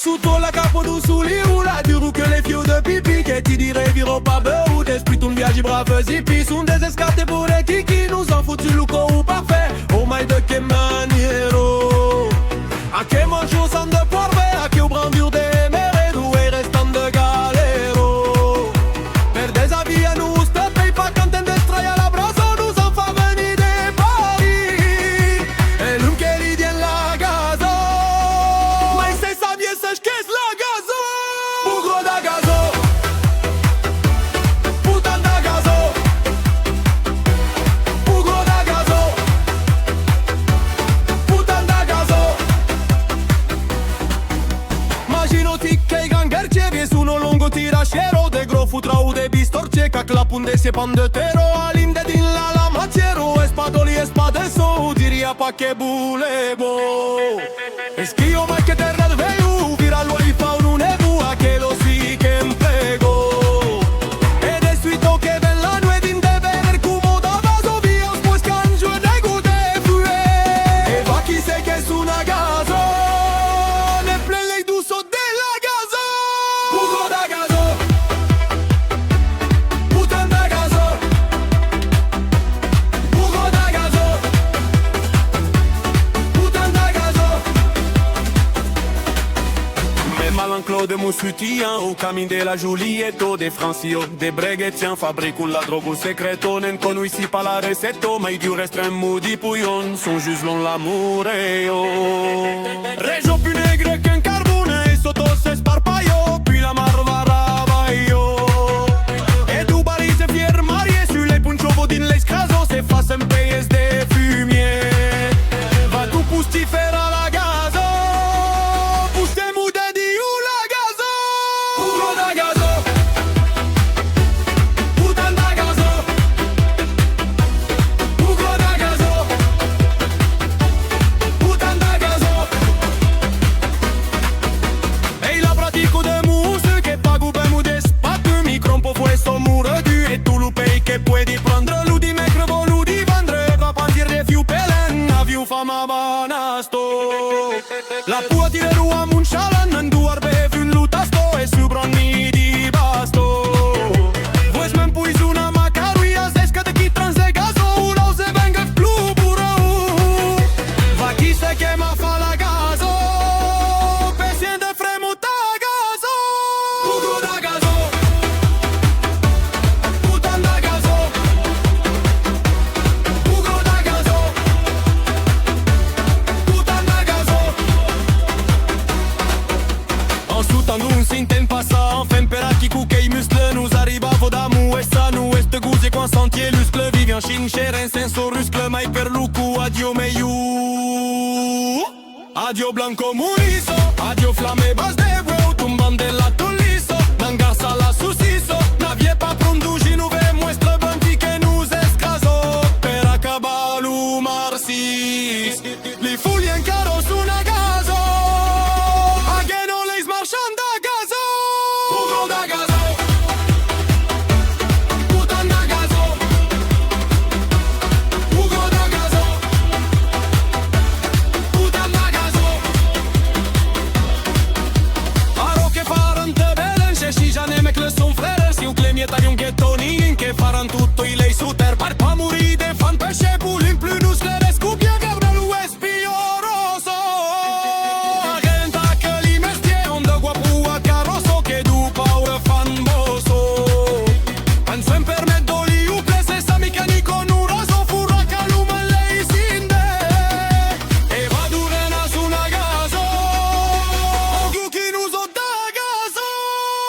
Sotto la capodul suliul dirò che le fiu de pipi che ti direi viro pa băut Despre un viaggio bravo zipi Sunt desescate pure kiki Nous en foutu lucru parfait Oh mai de che maniero A che mangiu san de poarbe A che o brandure de mere Due restant de galero Per des avia nu stă pei pa cantem de straia la brazo Nous en fa veni de Paris E lum che ridien la gazo Mai se sabie să-și chez la gazo Bugro da gazo Putan da gazo Bugro da gazo Putan da gazo Immaginoti che i gangerce vi su uno lungo tirasciero De grofu trau de bistorce Ca clapun de sepan de tero Alinde din la maciero Espadoli espadeso Diria pa che bulebo Eschio mai che terra de veiu Vira lui fa un nebu A che lo si che imprego E desuito che ven la nue din de vener Como da vaso via Pues canjo de gude fue E va chi se che su una gazo Ne plele duso de la gazo Bugro da gazo Putan da gazo Bugro da gazo Putan da gazo Mais Malanclo de Moussoutien Au camin de la Julieto De Francio de Breguetian Fabricul la drogu secreto Nen conuisi pa la receto Mai diu restren mudi puion Son jus lon la mureo Regio più negre che in carbone E sotto se sparpaio Puis la marva rabaio E du bari se fier marie Su le punciovo din le scrazo Se facem peies de fumier Va tu pustifera la gazo Pustemu de diu la gazo Bugro da gazo Putan da gazo Bugro da gazo Putan da gazo Ei la pratico de mus Che pagu pe mu de spatu Micron po fue so mură du E tu lupei che puoi prendre Lu di me crevo lu di vandre Va pantir de fiu pelen Aviu fama banasto La pua tire rua munșalan În duar pe fun lutasto E subroni di basto Voi men pui zuna macaruia Zesca de chi transe gazo Urau se venga flubură Va chi se chema fa la gazo Pe sien de fremuta gazo Bugro da gazo Putan da gazo Bugro da gazo Putan da gazo En soutando un sintem passa En fem per acchi cu chei muscle Nous arrivavo da muessa Nu este guze cu sentier luscle Vivian scincere in senso ruscle Mai per lucu adio meiu Adio blanco muniso Adio flamme bas de bro Tumban de la toliso Dangasa la susiso Navie pa prunduji Nu ve muestre banti che nous escraso Per acabalu marsis Li fuli en caros una gazo A che non leis marchan da gazo Bugro da gazo Putan da gazo Bugro da gazo Putan da gazo Aro che faran te belen Și și jane mec le son frere Si un clemietari un ghettoni Che faran tutto i lei suter Par pa muri de fan pe șepul In plus nu scleres cu pia Gabriel Espioroso Agenta că li mestie Onda guapua caroso Che du paura fan boso Ansem permet doli uplese Sa mica nico nu raso Fura ca lume lei sinde E va durena su una gazo Ochiu chi nu zo da gazo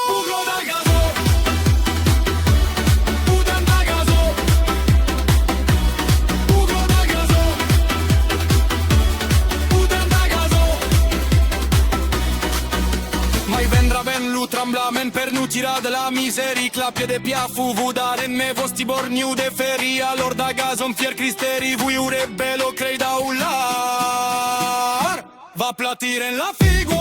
Bugro da gazo Putan da gazo Bugro da gazo Putan da gazo Mai vendra ben lu tremblement Per nu tira de la miserie Clapie de piafu Vudare me vosti borniu de feria Lor da gazo fier cristeri Vuiure bello crei da ular Va platire la figo